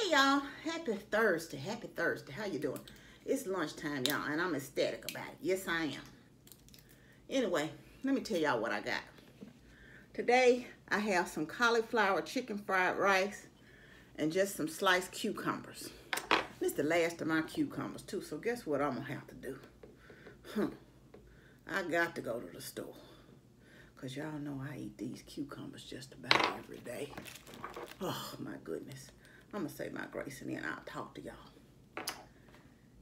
Hey y'all, happy Thursday. Happy Thursday. How you doing? It's lunchtime, y'all, and I'm ecstatic about it. Yes, I am. Anyway, let me tell y'all what I got. Today, I have some cauliflower chicken fried rice and just some sliced cucumbers. This is the last of my cucumbers, too, so guess what I'm going to have to do? I got to go to the store. Because y'all know I eat these cucumbers just about every day. Oh, my goodness. I'm going to say my grace and then I'll talk to y'all.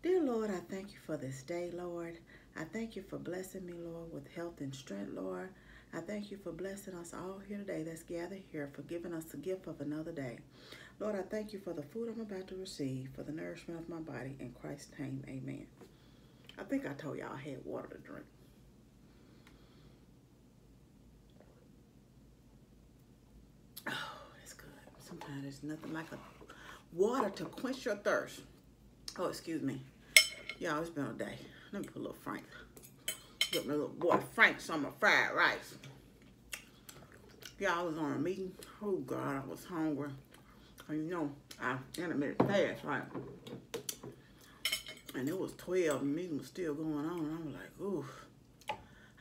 Dear Lord, I thank you for this day, Lord. I thank you for blessing me, Lord, with health and strength, Lord. I thank you for blessing us all here today that's gathered here, for giving us the gift of another day. Lord, I thank you for the food I'm about to receive, for the nourishment of my body. In Christ's name, amen. I think I told y'all I had water to drink. Oh, that's good. Sometimes there's nothing like a water to quench your thirst. Oh, excuse me. Y'all, it's been a day. Let me put a little Frank. Get me a little boy Frank's on my fried rice. Y'all, I was on a meeting. Oh, God, I was hungry. And you know, I intermittent fast, right? And it was 12. The meeting was still going on. And I was like, ooh,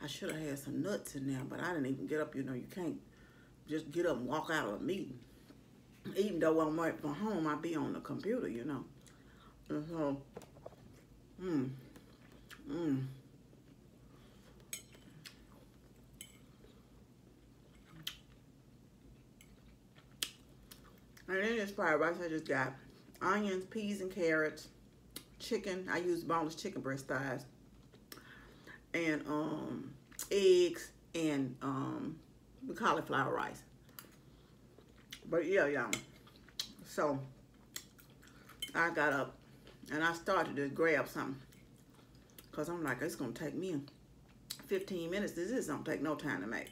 I should have had some nuts in there. But I didn't even get up. You know, you can't just get up and walk out of a meeting. Even though I'm working from home, I be on the computer, you know. And so, And then this fried rice, I just got onions, peas, and carrots, chicken. I use boneless chicken breast thighs, and eggs, and the cauliflower rice. But yeah, y'all. So I got up and I started to grab something because I'm like, it's gonna take me 15 minutes. This is don't take no time to make.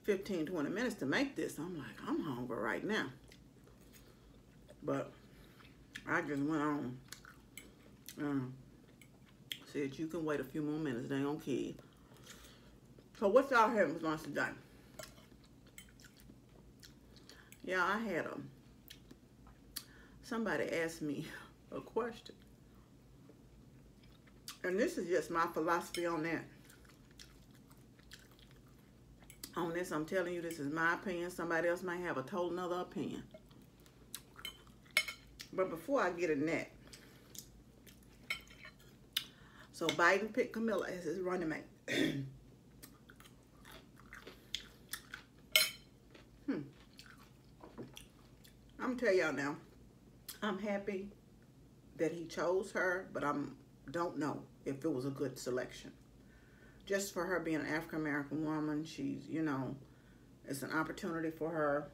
15, 20 minutes to make this. I'm like, I'm hungry right now. But I just went on and said, you can wait a few more minutes. They don't kill you. So what y'all having for lunch today? Yeah, I had somebody asked me a question. And this is just my philosophy on that. On this, I'm telling you, this is my opinion. Somebody else might have a total another opinion. But before I get in that, so Biden picked Camilla as his running mate. I'm gonna tell y'all now, I'm happy that he chose her, but don't know if it was a good selection. Just for her being an African-American woman, she's, you know, it's an opportunity for her.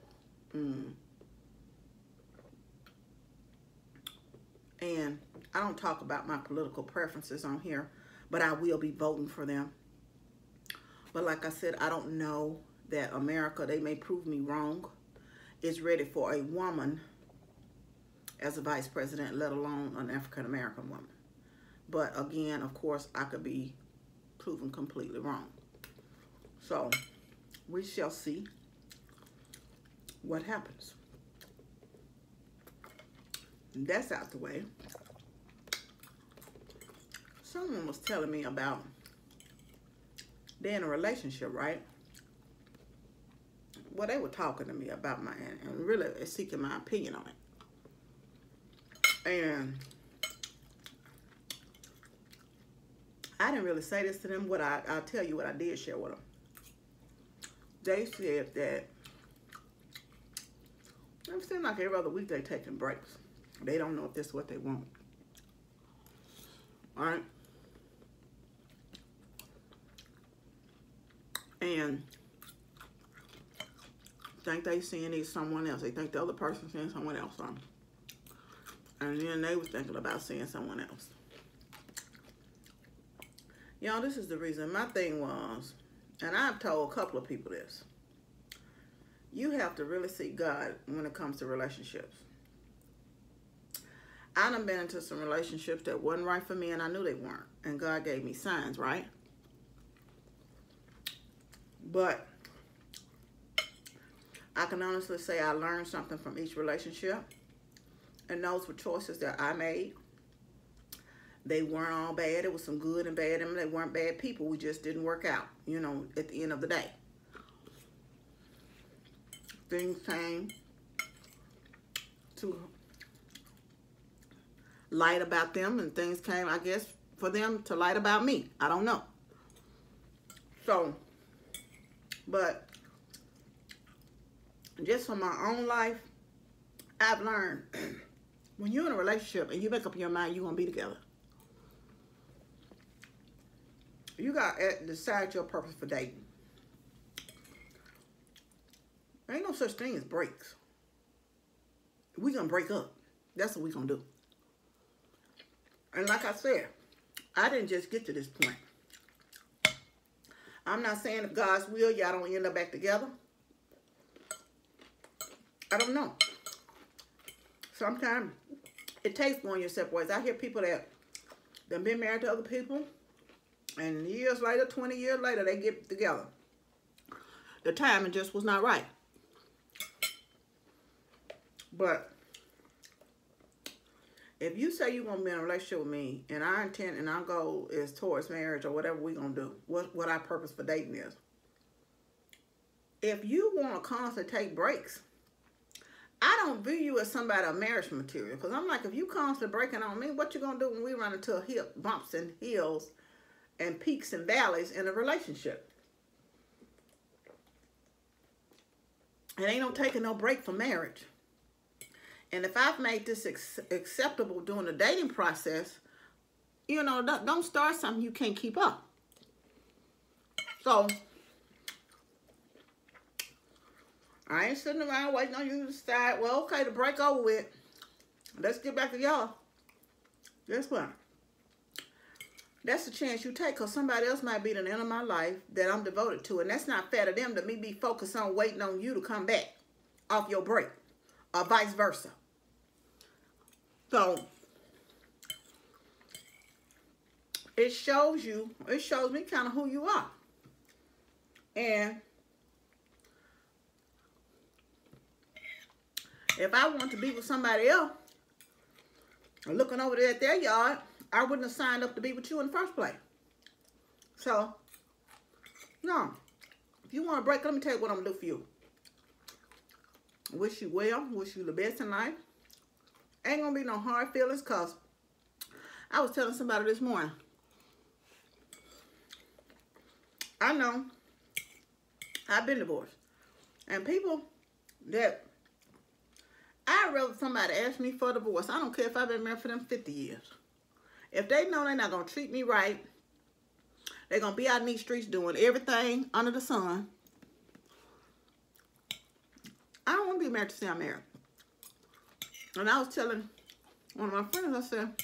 And I don't talk about my political preferences on here, but I will be voting for them. But like I said, I don't know that America, they may prove me wrong, is ready for a woman as a vice president, let alone an African-American woman. But again, of course, I could be proven completely wrong. So we shall see what happens. And that's out the way. Someone was telling me about they're in a relationship, right? Well, they were talking to me about and really seeking my opinion on it. And I didn't really say this to them. I'll tell you what I did share with them. They said that it seems like every other week they're taking breaks. They don't know if this is what they want. All right? And think they seeing someone else. They think the other person's seeing someone else. And then they was thinking about seeing someone else. Y'all, this is the reason. My thing was, and I've told a couple of people this, you have to really seek God when it comes to relationships. I done been into some relationships that wasn't right for me, and I knew they weren't. And God gave me signs, right? But I can honestly say I learned something from each relationship. And those were choices that I made. They weren't all bad. There was some good and bad in them. They weren't bad people. We just didn't work out, you know, at the end of the day. Things came to light about them, and things came, I guess, for them to light about me. I don't know. So, but just from my own life, I've learned when you're in a relationship and you make up your mind you're going to be together, you got to decide your purpose for dating. There ain't no such thing as breaks. We're going to break up. That's what we're going to do. And like I said, I didn't just get to this point. I'm not saying if God's will, y'all don't end up back together. I don't know. Sometimes it takes going your separate ways. I hear people that have been married to other people, and years later, 20 years later, they get together. The timing just was not right. But if you say you're going to be in a relationship with me, and our intent and our goal is towards marriage or whatever we're going to do, what our purpose for dating is. If you want to constantly take breaks, I don't view you as somebody of marriage material. Because I'm like, if you constantly breaking on me, what you going to do when we run into bumps and hills and peaks and valleys in a relationship? It ain't no taking no break from marriage. And if I've made this acceptable during the dating process, you know, don't start something you can't keep up. So, I ain't sitting around waiting on you to decide, well, okay, the break over with. Let's get back to y'all. Guess what? That's the chance you take, because somebody else might be the end of my life that I'm devoted to. And that's not fair to them, to me be focused on waiting on you to come back off your break. Or vice versa. So, it shows me kind of who you are. And if I want to be with somebody else, looking over there at their yard, I wouldn't have signed up to be with you in the first place. So, no. If you want to break, let me tell you what I'm going to do for you. Wish you well. Wish you the best in life. Ain't going to be no hard feelings, because I was telling somebody this morning. I know I've been divorced. And people that, I'd rather somebody ask me for a divorce. I don't care if I've been married for them 50 years. If they know they're not going to treat me right, they're going to be out in these streets doing everything under the sun, I don't want to be married to say I'm married. And I was telling one of my friends, I said,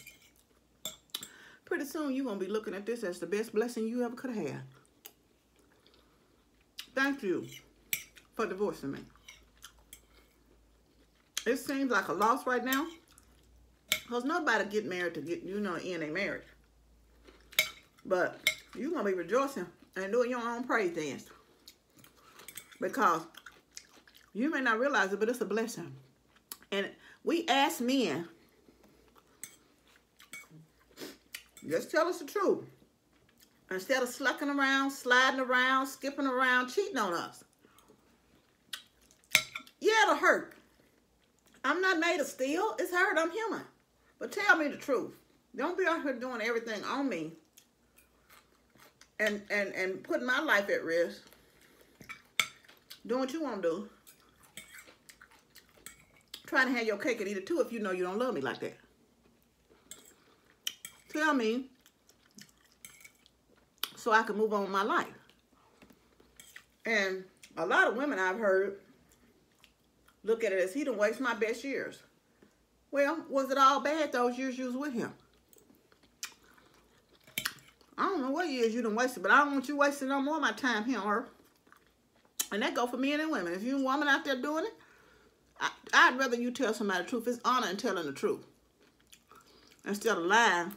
pretty soon you're going to be looking at this as the best blessing you ever could have had. Thank you for divorcing me. It seems like a loss right now, because nobody get married to get, you know, end a marriage. But you're going to be rejoicing and doing your own praise dance. Because you may not realize it, but it's a blessing. And we ask men, just tell us the truth. Instead of slucking around, sliding around, skipping around, cheating on us. Yeah, it'll hurt. I'm not made of steel. It's hurt. I'm human. But tell me the truth. Don't be out here doing everything on me and putting my life at risk. Doing what you want to do. Trying to have your cake and eat it too if you know you don't love me like that. Tell me so I can move on with my life. And a lot of women I've heard look at it as he done waste my best years. Well, was it all bad those years you was with him? I don't know what years you done wasted, but I don't want you wasting no more of my time here on earth. And that go for men and women. If you're a woman out there doing it, I'd rather you tell somebody the truth. It's honor in telling the truth. Instead of lying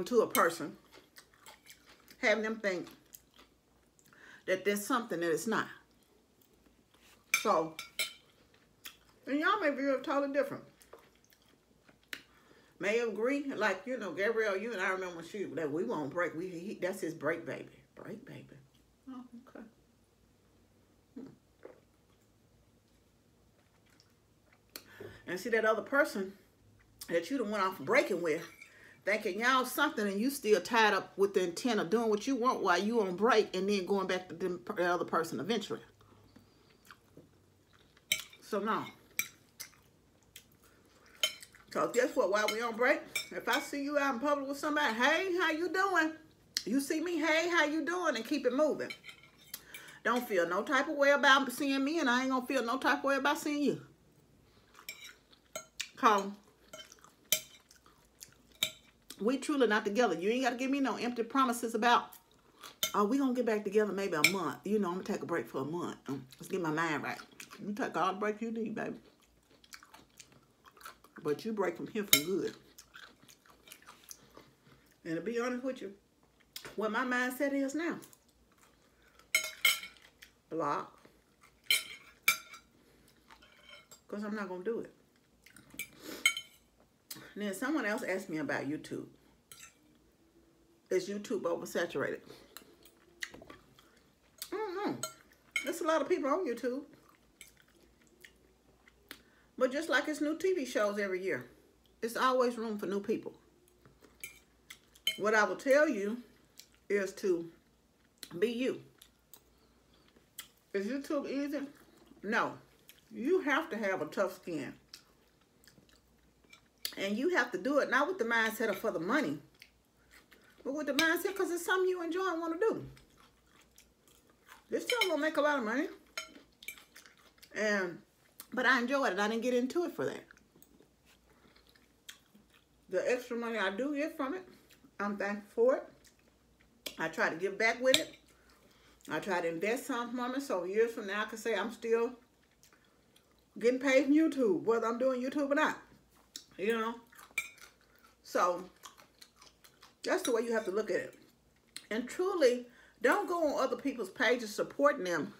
to a person, having them think that there's something that it's not. So, and y'all may view it totally different. may agree. Like, you know, Gabrielle, you and I remember when that we won't break. That's his break baby. Break baby. Oh, okay. And see that other person that you done went off breaking with, thinking y'all something, and you still tied up with the intent of doing what you want while you on break, and then going back to the other person eventually. So no. So guess what? While we on break, if I see you out in public with somebody, hey, how you doing? You see me, hey, how you doing? And keep it moving. Don't feel no type of way about seeing me, and I ain't gonna feel no type of way about seeing you. Cause we truly not together. You ain't got to give me no empty promises about, oh, we gonna get back together maybe a month. You know, I'm gonna take a break for a month. Let's get my mind right. You take all the break you need, baby. But you break from here for good. And to be honest with you, what my mindset is now, block. Because I'm not gonna do it. And then someone else asked me about YouTube. Is YouTube oversaturated? I don't know. There's a lot of people on YouTube. But just like it's new TV shows every year, it's always room for new people. What I will tell you is to be you. Is YouTube easy? No. You have to have a tough skin. And you have to do it not with the mindset of for the money, but with the mindset because it's something you enjoy and want to do. This still won't make a lot of money. But I enjoy it. I didn't get into it for that. The extra money I do get from it, I'm thankful for it. I try to give back with it. I try to invest some from it so years from now I can say I'm still getting paid from YouTube, whether I'm doing YouTube or not. You know? So, that's the way you have to look at it. And truly, don't go on other people's pages supporting them.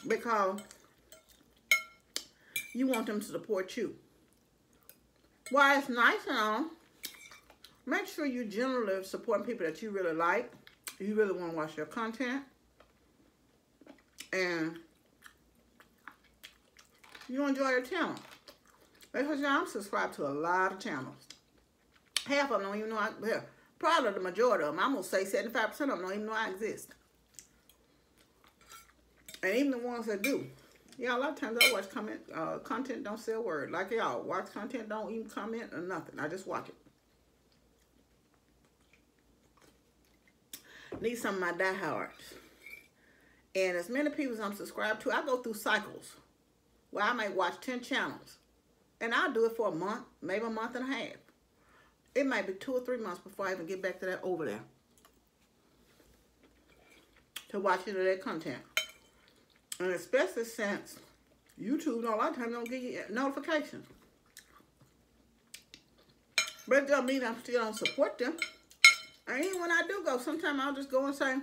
Because you want them to support you. While it's nice and all, make sure you generally supporting people that you really like. You really want to watch their content. And you enjoy your channel. Because I'm subscribed to a lot of channels. Half of them don't even know probably the majority of them, I'm going to say 75% of them don't even know I exist. And even the ones that do. Yeah, a lot of times I watch content don't say a word. Like y'all, watch content, don't even comment or nothing. I just watch it. Need some of my diehards. And as many people as I'm subscribed to, I go through cycles where I might watch 10 channels. And I'll do it for a month, maybe a month and a half. It might be 2 or 3 months before I even get back to that over there. To watch any of that content. And especially since YouTube, a lot of times don't give you notifications. But it doesn't mean I still don't support them. And even when I do go, sometimes I'll just go and say,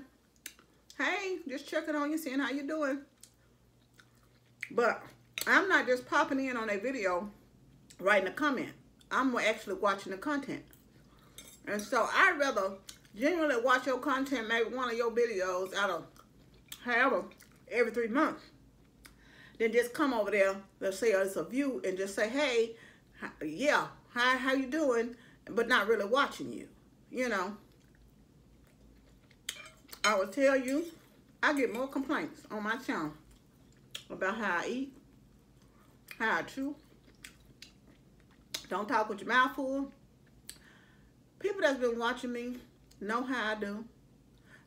hey, just checking on you, seeing how you doing. But I'm not just popping in on a video, writing a comment. I'm actually watching the content. And so I'd rather genuinely watch your content, maybe one of your videos out of however, every 3 months. Then just come over there, let's say it's a view, and just say, hey, yeah, hi, how you doing? But not really watching you, you know. I will tell you, I get more complaints on my channel about how I eat, how I chew. Don't talk with your mouth full. People that's been watching me know how I do.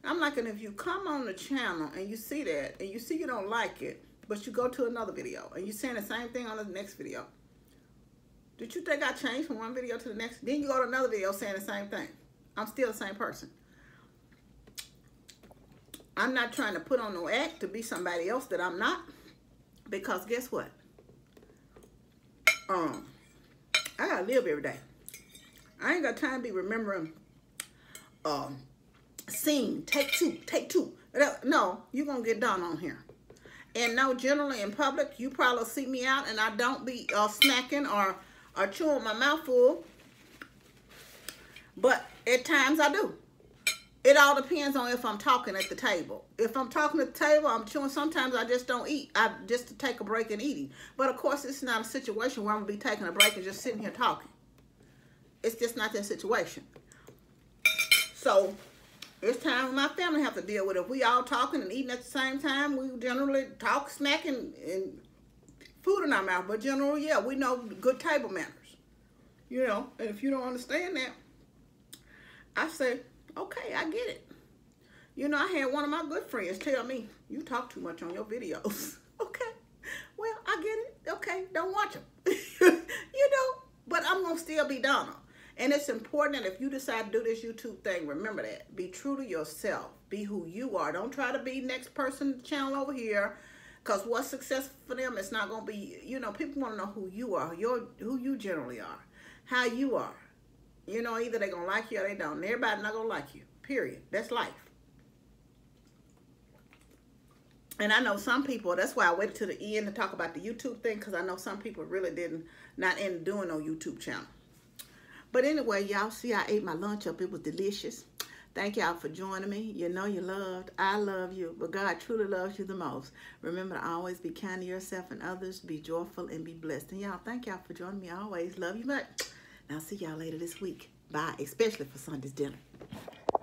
I'm like, and if you come on the channel and you see that, and you see you don't like it, but you go to another video, and you're saying the same thing on the next video. Did you think I changed from one video to the next? Then you go to another video saying the same thing. I'm still the same person. I'm not trying to put on no act to be somebody else that I'm not. Because guess what? I gotta live every day. I ain't got time to be remembering scene, take two. No, you're gonna get done on here. And no, generally in public, you probably see me out and I don't be snacking or chewing my mouth full. But at times I do. It all depends on if I'm talking at the table. If I'm talking at the table, I'm chewing. Sometimes I just don't eat. I just to take a break and eating. But of course, it's not a situation where I'm going to be taking a break and just sitting here talking. It's just not that situation. So it's time when my family have to deal with it. If we all talking and eating at the same time, we generally talk, snacking, and food in our mouth. But generally, yeah, we know good table manners. You know, and if you don't understand that, I say, okay, I get it. You know, I had one of my good friends tell me, you talk too much on your videos. Okay, well, I get it. Okay, don't watch them. You know, but I'm going to still be Donna. And it's important that if you decide to do this YouTube thing, remember that. Be true to yourself. Be who you are. Don't try to be next person channel over here. Because what's successful for them, it's not going to be, you know, people want to know who you are, who you generally are, how you are. You know, either they're going to like you or they don't. And everybody's not going to like you. Period. That's life. And I know some people, that's why I waited to the end to talk about the YouTube thing, because I know some people really not into doing no YouTube channel. But anyway, y'all see I ate my lunch up. It was delicious. Thank y'all for joining me. You know you're loved. I love you. But God truly loves you the most. Remember to always be kind to yourself and others. Be joyful and be blessed. And y'all, thank y'all for joining me. I always love you much. I'll see y'all later this week. Bye, especially for Sunday's dinner.